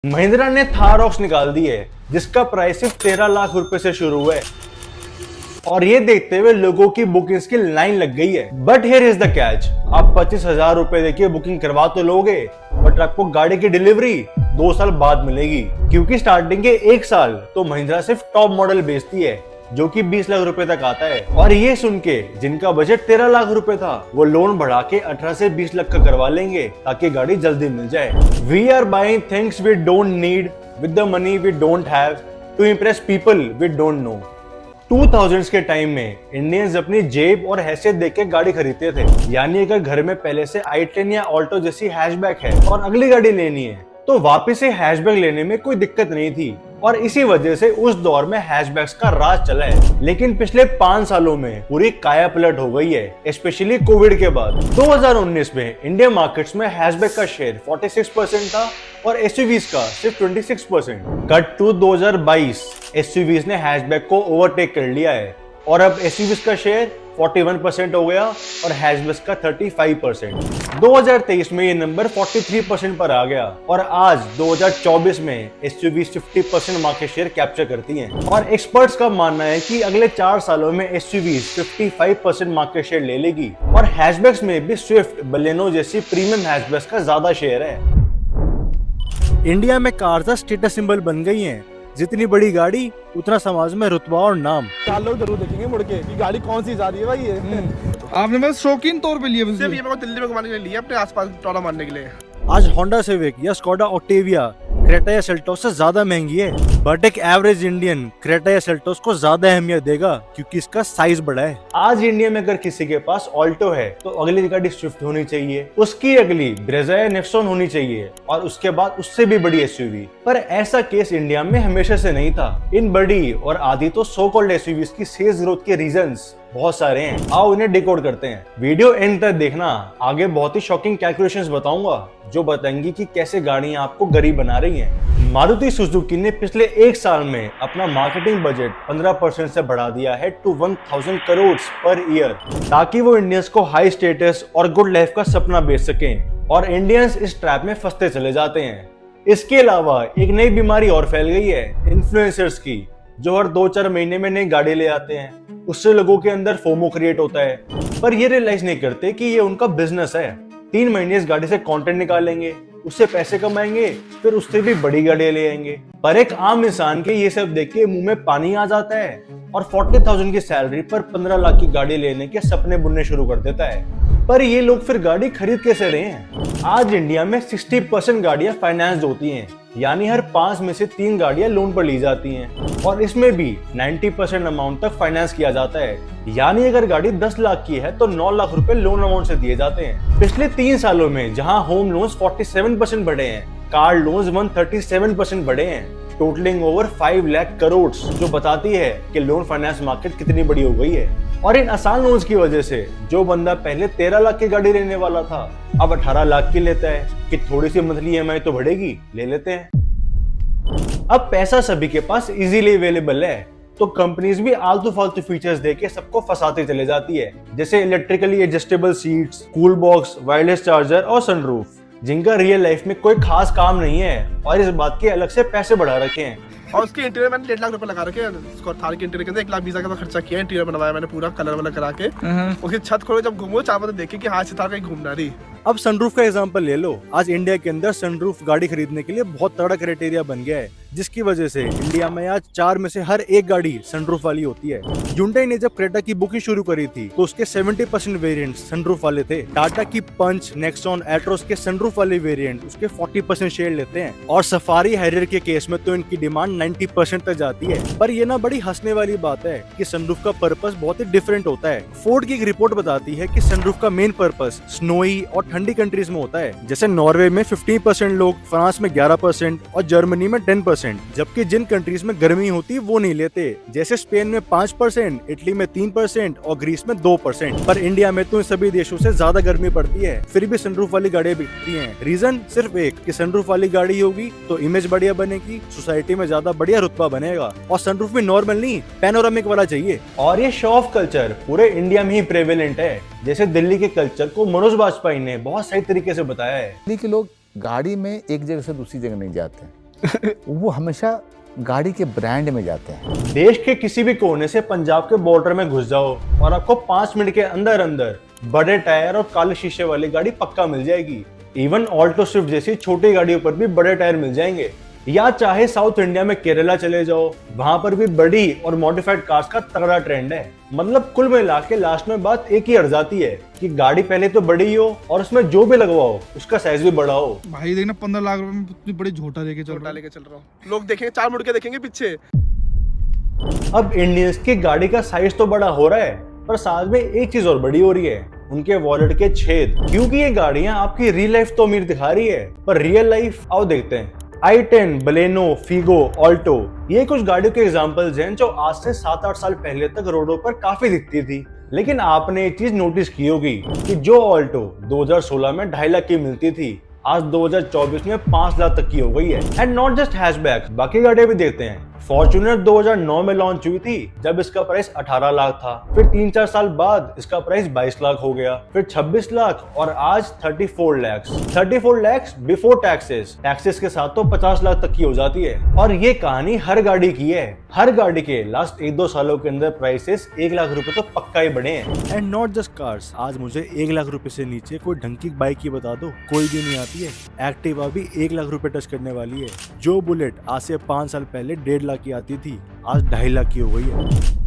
महिंद्रा ने थार रॉक्स निकाल दी है जिसका प्राइस सिर्फ 13 लाख रुपए से शुरू हुआ है और ये देखते हुए लोगों की बुकिंग्स की लाइन लग गई है। But here is the catch, आप 25,000 रुपए देके बुकिंग करवा तो लोगे बट आपको गाड़ी की डिलीवरी 2 साल बाद मिलेगी, क्योंकि स्टार्टिंग के 1 साल तो महिंद्रा सिर्फ टॉप मॉडल बेचती है जो कि 20 लाख रुपए तक आता है। और ये सुन के जिनका बजट 13 लाख रुपए था वो लोन बढ़ा के 18 से 20 लाख का करवा लेंगे ताकि गाड़ी जल्दी मिल जाए। We are buying things we don't need with the money we don't have to impress people we don't know. 2000s के टाइम में इंडियंस अपनी जेब और हैसियत देख के गाड़ी खरीदते थे, यानी अगर घर में पहले से i10 या ऑल्टो जैसी हैचबैक है और अगली गाड़ी लेनी है तो वापस से हैचबैक लेने में कोई दिक्कत नहीं थी और इसी वजह से उस दौर में हैचबैक्स का राज चला है। लेकिन पिछले 5 सालों में पूरी काया पलट हो गई है, स्पेशली कोविड के बाद। 2019 में इंडियन मार्केट्स में हैचबैक का शेयर 46% था और एसयूवीज का सिर्फ 26%। कट टू 2022, एसयूवीज ने हैचबैक को ओवरटेक कर लिया है और अब एसयूवीज का शेयर 41% हो गया और हैचबैक का 35%। 2023 में ये नंबर 43% पर आ गया और आज 2024 में एसयूवीज 50% मार्केट शेयर कैप्चर करती हैं। और एक्सपर्ट्स का मानना है कि अगले 4 सालों में एसयूवीज 55% मार्केट शेयर ले लेगी और हैचबैक्स में भी स्विफ्ट, बलेनो जैसी प्रीमियम हैचबैक्स का ज्यादा शेयर है। इंडिया में कार्स स्टेटस सिंबल बन गई हैं, जितनी बड़ी गाड़ी उतना समाज में रुतबा और नाम। 4 लोग जरूर देखेंगे मुड़ के कि गाड़ी कौन सी जा रही है भाई ये। आपने बस शौकीन तौर पे लिए सिर्फ ये मेरे को दिल्ली में घुमाने के लिए लिया, अपने आसपास टोला मारने के लिए। आज होंडा सिविक या स्कोडा ऑक्टेविया क्रेटा या सेल्टोस से ज्यादा महंगी है, बट एक एवरेज इंडियन क्रेटा या सेल्टोस को ज्यादा अहमियत देगा क्योंकि इसका साइज बड़ा है। आज इंडिया में अगर किसी के पास ऑल्टो है तो अगली गाड़ी स्विफ्ट होनी चाहिए, उसकी अगली ब्रेजा या नेक्सॉन होनी चाहिए और उसके बाद उससे भी बड़ी एसयूवी। पर ऐसा केस इंडिया में हमेशा से नहीं था। इन बड़ी और आधी तो सो कॉल्ड एसयूवीज की सेल्स ग्रोथ के रीजंस बहुत सारे हैं, आओ इन्हें डिकोड करते हैं। वीडियो एंड तक देखना, आगे बहुत ही शॉकिंग कैलकुलेशंस बताऊंगा जो बताएंगी कि कैसे गाड़ियां आपको गरीब बना रही हैं। मारुति सुजुकी ने पिछले 1 साल में अपना मार्केटिंग बजट 15% से बढ़ा दिया है टू 1000 करोड़ पर ईयर, ताकि वो इंडियंस को हाई स्टेटस और गुड लाइफ का सपना बेच सकें और इंडियंस इस ट्रैप में फंसते चले जाते हैं। इसके अलावा एक नई बीमारी और फैल गई है, इन्फ्लुएंसर्स की, जो हर 2-4 महीने में नई गाड़ी ले आते हैं। उससे लोगों के अंदर फोमो क्रिएट होता है, पर ये रियलाइज नहीं करते कि ये उनका बिजनेस है। 3 महीने इस गाड़ी से कंटेंट निकालेंगे, उससे पैसे कमाएंगे, फिर उससे भी बड़ी गाड़ी ले आएंगे। पर एक आम इंसान के ये सब देख के मुंह में पानी आ जाता है और 40,000 की सैलरी पर 15 लाख की गाड़ी लेने के सपने बुनने शुरू कर देता है। पर ये लोग फिर गाड़ी खरीद कैसे रहे हैं? आज इंडिया में 60% गाड़ियां फाइनेंस होती हैं, यानी हर 5 में से 3 गाड़ियां लोन पर ली जाती हैं और इसमें भी 90% अमाउंट तक फाइनेंस किया जाता है। यानी अगर गाड़ी 10 लाख की है तो 9 लाख रुपए लोन अमाउंट से दिए जाते हैं। पिछले 3 सालों में जहां होम लोन्स 47% बढ़े हैं, कार लोन्स 137% बढ़े हैं, टोटलिंग ओवर 5 लाख करोड़, जो बताती है कि लोन फाइनेंस मार्केट कितनी बड़ी हो गई है। और इन आसान लोन्स की वजह से जो बंदा पहले 13 लाख की गाड़ी लेने वाला था अब 18 लाख की लेता है कि थोड़ी सी मंथली ईएमआई तो बढ़ेगी, ले लेते हैं। अब पैसा सभी के पास इजीली अवेलेबल है तो कंपनीज भी आलतू फालतू फीचर्स देके सबको फंसाते चले जाती है, जैसे electrically adjustable seats, cool box, wireless charger और सनरूफ, जिनका रियल लाइफ में कोई खास काम नहीं है और इस बात के अलग से पैसे बढ़ा रखे हैं। और उसके इंटीरियर मैंने 1.5 लाख रुपए लगा रखे हैं। उसको थार के इंटीरियर के अंदर 1,20,000 का खर्चा किया, इंटीरियर बनवाया मैंने पूरा कलर वाला करा के। उसकी छत खोलो जब घूमो चाह तो देखे कि हाँ सितार कहीं घूम ना रही। अब सनरूफ का एग्जांपल ले लो। आज इंडिया के अंदर सनरूफ गाड़ी खरीदने के लिए बहुत तगड़ा क्राइटेरिया बन गया है, जिसकी वजह से इंडिया में आज 4 में से हर 1 गाड़ी सनरूफ वाली होती है। Hyundai ने जब क्रेटा की बुकिंग शुरू करी थी तो उसके 70% वेरिएंट सनरूफ वाले थे। टाटा की पंच, नेक्सॉन, एट्रोस के सनरूफ वाले वेरिएंट उसके 40% शेयर लेते हैं और सफारी, हैरियर के केस में तो इनकी डिमांड 90% तक जाती है। पर ये ना बड़ी हंसने वाली बात है कि सनरूफ का पर्पस बहुत ही डिफरेंट होता है। फोर्ड की एक रिपोर्ट बताती है कि सनरूफ का मेन पर्पस स्नोई और ठंडी कंट्रीज में होता है, जैसे नॉर्वे में 15% लोग, फ्रांस में 11% और जर्मनी में 10%, जबकि जिन कंट्रीज में गर्मी होती है वो नहीं लेते, जैसे स्पेन में 5%, इटली में 3% और ग्रीस में 2%। पर इंडिया में तो इन सभी देशों से ज्यादा गर्मी पड़ती है, फिर भी सनरूफ वाली गाड़ियां बिकती हैं। रीजन सिर्फ एक कि सनरूफ वाली गाड़ी होगी तो इमेज बढ़िया बनेगी, सोसाइटी में ज्यादा बढ़िया रुतबा बनेगा और सनरूफ भी नॉर्मल नहीं पैनोरामिक वाला चाहिए। और ये शो ऑफ कल्चर पूरे इंडिया में ही प्रेवेलेंट है, जैसे दिल्ली के कल्चर को मनोज बाजपेयी ने बहुत सही तरीके से बताया है। दिल्ली के लोग गाड़ी में एक जगह से दूसरी जगह नहीं जाते हैं, वो हमेशा गाड़ी के ब्रांड में जाते हैं। देश के किसी भी कोने से पंजाब के बॉर्डर में घुस जाओ और आपको 5 मिनट के अंदर अंदर बड़े टायर और काले शीशे वाली गाड़ी पक्का मिल जाएगी। इवन ऑल्टो स्विफ्ट जैसी छोटी गाड़ियों पर भी बड़े टायर मिल जाएंगे। या चाहे साउथ इंडिया में केरला चले जाओ, वहां पर भी बड़ी और मॉडिफाइड कार्स का तगड़ा ट्रेंड है। मतलब कुल मिला के लास्ट में बात एक ही अड़ जाती है कि गाड़ी पहले तो बड़ी हो और उसमें जो भी लगवाओ उसका साइज भी बड़ा हो। भाई देखना 15 लाख रुपए में इतनी बड़ी झोटा लेके चल छोटा रहा है। लेके चल रहा हूँ, लोग देखेंगे 4 मुड़ के देखेंगे पीछे। अब इंडियंस की गाड़ी का साइज तो बड़ा हो रहा है, पर साथ में एक चीज और बड़ी हो रही है, उनके वॉलेट के छेद। क्योंकि ये गाड़ियां आपकी रियल लाइफ तो अमीर दिखा रही है, पर रियल लाइफ आओ देखते हैं। i10, बलेनो, फीगो, ऑल्टो, ये कुछ गाड़ियों के एग्जांपल्स हैं जो आज से 7-8 साल पहले तक रोडों पर काफी दिखती थी। लेकिन आपने एक चीज नोटिस की होगी कि जो ऑल्टो 2016 में 2.5 लाख की मिलती थी, आज 2024 में 5 लाख तक की हो गई है। एंड नॉट जस्ट हैचबैक, बाकी गाड़ियां भी देखते हैं। फॉर्च्यूनर 2009 में लॉन्च हुई थी, जब इसका प्राइस 18 लाख था। फिर 3-4 साल बाद इसका प्राइस 22 लाख हो गया, फिर 26 लाख और आज 34 lakh. 34 lakh before taxes. Taxes के साथ तो 50 लाख तक की हो जाती है। और ये कहानी हर गाड़ी की है। हर गाड़ी के लास्ट 1-2 सालों के अंदर प्राइसेस 1 लाख रुपए तो पक्का ही बढ़े हैं। एंड नॉट जस्ट कार्स, आज मुझे 1 लाख रुपए से नीचे कोई ढंग की बाइक ही बता दो, कोई भी नहीं आती है। एक्टिवा भी 1 लाख रुपए टच करने वाली है। जो बुलेट आज से 5 साल पहले 1.5 लाख की आती थी, आज 2.5 लाख की हो गई है।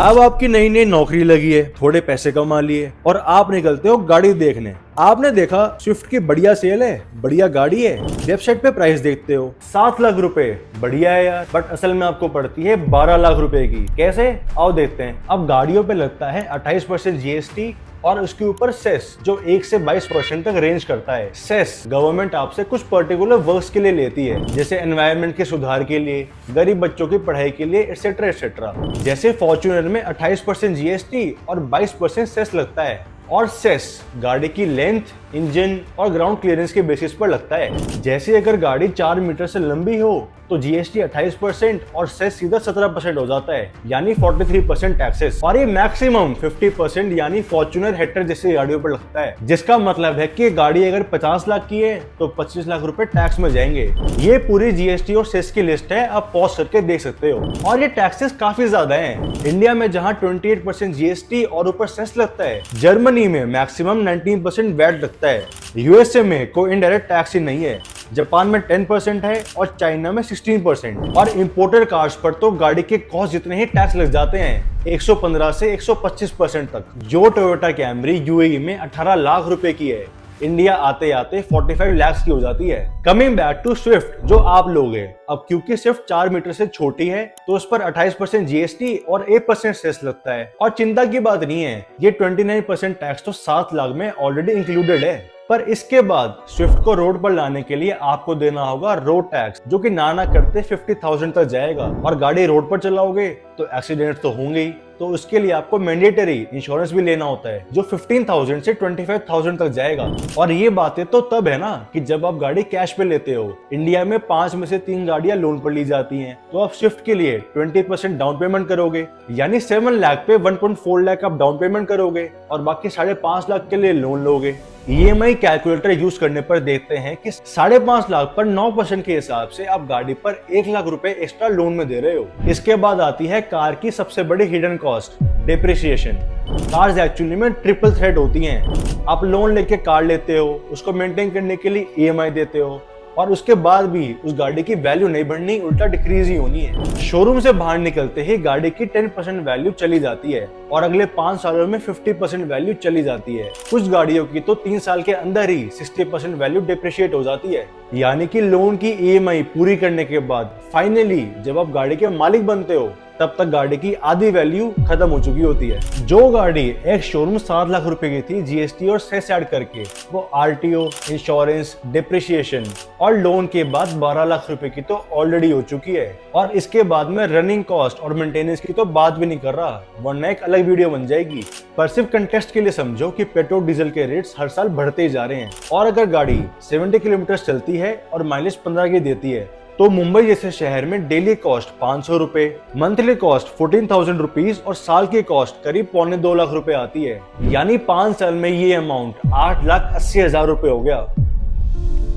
अब आपकी नई नई नौकरी लगी है, थोड़े पैसे कमा लिए और आप निकलते हो गाड़ी देखने। आपने देखा स्विफ्ट की बढ़िया सेल है, बढ़िया गाड़ी है, वेबसाइट पे प्राइस देखते हो 7 लाख रुपए, बढ़िया है यार, बट असल में आपको पड़ती है 12 लाख रुपए की। कैसे, आओ देखते हैं। अब गाड़ियों पे लगता है 28% जीएसटी और उसके ऊपर सेस जो 1 से 22% तक रेंज करता है। सेस गवर्नमेंट आपसे कुछ पर्टिकुलर वर्क्स के लिए लेती है, जैसे एनवायरनमेंट के सुधार के लिए, गरीब बच्चों की पढ़ाई के लिए, एटसेट्रा एटसेट्रा। जैसे फॉर्च्यूनर में 28% जीएसटी और 22% सेस लगता है। और सेस गाड़ी की लेंथ, इंजन और ग्राउंड क्लियरेंस के बेसिस पर लगता है। जैसे अगर गाड़ी 4 मीटर से लंबी हो तो जीएसटी 28% और सेस सीधा 17% हो जाता है, यानी 43% टैक्सेस। और ये मैक्सिमम 50% यानी फॉर्च्यूनर हेक्टर जैसी गाड़ियों पर लगता है, जिसका मतलब है कि गाड़ी अगर 50 लाख की है तो 25 लाख रुपए टैक्स में जाएंगे। ये पूरी जीएसटी और सेस की लिस्ट है, आप पॉज करके देख सकते हो। और ये टैक्सेस काफी ज्यादा हैं। इंडिया में जहां 28% जीएसटी और ऊपर सेस लगता है, जर्मनी में मैक्सिमम 19% वैट लगता है, यूएसए में कोई इनडायरेक्ट टैक्स ही नहीं है, जापान में 10% है और चाइना में 16%। और इंपोर्टेड कार्स पर तो गाड़ी के कॉस्ट जितने ही टैक्स लग जाते हैं, 115 से 125% तक। जो टोयोटा कैमरी यूएई में 18 लाख रुपए की है, इंडिया आते आते 45 लाख की हो जाती है। कमिंग बैक टू स्विफ्ट जो आप लोग हैं, अब क्योंकि स्विफ्ट 4 मीटर से छोटी है तो उस पर 28% जीएसटी और 1% सेस लगता है। और चिंता की बात नहीं है, ये 29% टैक्स तो 7 लाख में ऑलरेडी इंक्लूडेड है। पर इसके बाद स्विफ्ट को रोड पर लाने के लिए आपको देना होगा रोड टैक्स, जो कि ना करते 50,000 तक जाएगा। और गाड़ी रोड पर चलाओगे तो एक्सीडेंट तो होंगे ही, तो उसके लिए आपको मैंडेटरी इंश्योरेंस भी लेना होता है, जो 15,000 से 25,000 तक जाएगा। और ये बातें तो तब है ना कि जब आप गाड़ी कैश पे लेते हो। इंडिया में 5 में से 3 गाड़ियां लोन पर ली जाती हैं, तो आप स्विफ्ट के लिए 20% डाउन पेमेंट करोगे, यानी 7 लाख पे 1.4 लाख आप डाउन पेमेंट करोगे और बाकी 5.5 लाख के लिए लोन लोगे। ईएमआई कैलकुलेटर यूज करने पर देखते हैं कि 5.5 लाख पर 9% के हिसाब से आप गाड़ी पर 1 लाख रुपए एक्स्ट्रा लोन में दे रहे हो। इसके बाद आती है कार की सबसे बड़ी hidden cost, depreciation. Cars actually में ट्रिपल थ्रेट होती हैं। आप लोन लेके कार लेते हो, उसको मेंटेन करने के लिए ईएमआई देते हो और उसके बाद भी उस गाड़ी की वैल्यू नहीं बढ़नी, उल्टा डिक्रीज ही होनी है। शोरूम से बाहर निकलते ही गाड़ी की 10% वैल्यू चली जाती है और अगले 5 सालों में 50% वैल्यू चली जाती है। कुछ गाड़ियों की तो 3 साल के अंदर ही 60% वैल्यू डिप्रिशिएट हो जाती है, यानी कि लोन की ईएमआई पूरी करने के बाद फाइनली जब आप गाड़ी के मालिक बनते हो तब तक गाड़ी की आधी वैल्यू खत्म हो चुकी होती है। जो गाड़ी एक शोरूम 7 लाख रुपए की थी जीएसटी और सेस ऐड करके, वो आरटीओ, इंश्योरेंस, डिप्रिसिएशन और लोन के बाद 12 लाख रुपए की तो ऑलरेडी हो चुकी है। और इसके बाद में रनिंग कॉस्ट और मेंटेनेंस की तो बात भी नहीं कर रहा, वरना एक अलग वीडियो बन जाएगी। पर सिर्फ कंटेक्स्ट के लिए समझो कि पेट्रोल डीजल के रेट्स हर साल बढ़ते ही जा रहे हैं। और अगर गाड़ी 70 किलोमीटर चलती है और माइलेज 15 की देती है तो मुंबई जैसे शहर में डेली कॉस्ट 500 रुपए, मंथली कॉस्ट 14,000 रुपीज और साल की कॉस्ट करीब 2.25 लाख रुपए आती है। यानी 5 साल में ये अमाउंट 8,80,000 रुपए हो गया।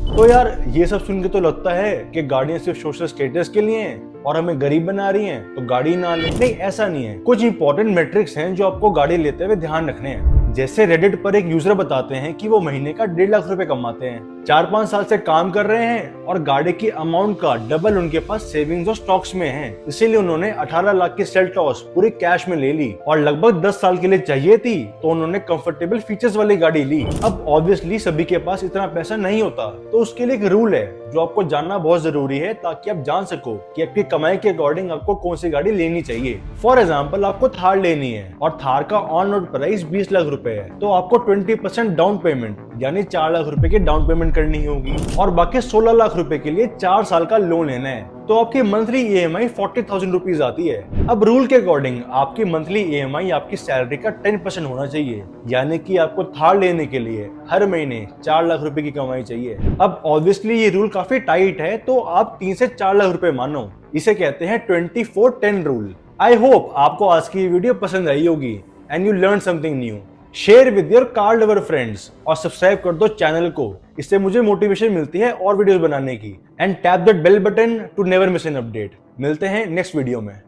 तो यार ये सब सुन के तो लगता है कि गाड़ियां सिर्फ सोशल स्टेटस के लिए हैं और हमें गरीब बना रही हैं तो गाड़ी ना ले। नहीं, ऐसा नहीं है। कुछ इंपॉर्टेंट मेट्रिक्स हैं जो आपको गाड़ी लेते हुए ध्यान रखने हैं। जैसे रेडिट पर एक यूजर बताते हैं कि वो महीने का 1.5 लाख रुपए कमाते हैं, 4-5 साल से काम कर रहे हैं और गाड़ी की अमाउंट का डबल उनके पास सेविंग्स और स्टॉक्स में है। इसीलिए उन्होंने 18 लाख की सेल्टॉस पूरी कैश में ले ली और लगभग 10 साल के लिए चाहिए थी तो उन्होंने कंफर्टेबल फीचर्स वाली गाड़ी ली। अब ऑब्वियसली सभी के पास इतना पैसा नहीं होता, तो उसके लिए एक रूल है जो आपको जानना बहुत जरूरी है ताकि आप जान सको कि आपकी कमाई के अकॉर्डिंग आपको कौन सी गाड़ी लेनी चाहिए। फॉर एग्जाम्पल, आपको थार लेनी है और थार का ऑन रोड प्राइस 20 लाख रुपए है, तो आपको 20% डाउन पेमेंट यानी 4 लाख रुपए की डाउन पेमेंट करनी होगी और बाकी 16 लाख रुपए के लिए 4 साल का लोन लेना है। तो आपकी मंथली EMI 40,000 रुपीज आती है। अब रूल के अकॉर्डिंग आपकी मंथली EMI आपकी सैलरी का 10% होना चाहिए, यानी कि आपको थार लेने के लिए हर महीने 4 लाख रुपए की कमाई चाहिए। अब ऑब्वियसली ये रूल काफी टाइट है, तो आप 3 से 4 लाख रुपए मानो। इसे कहते हैं 24-10 रूल। आई होप आपको आज की वीडियो पसंद आई होगी and you learn something new. Share with your car lover friends और सब्सक्राइब कर दो चैनल को, इससे मुझे मोटिवेशन मिलती है और वीडियोस बनाने की। And tap that bell button to never miss an update. मिलते हैं नेक्स्ट वीडियो में।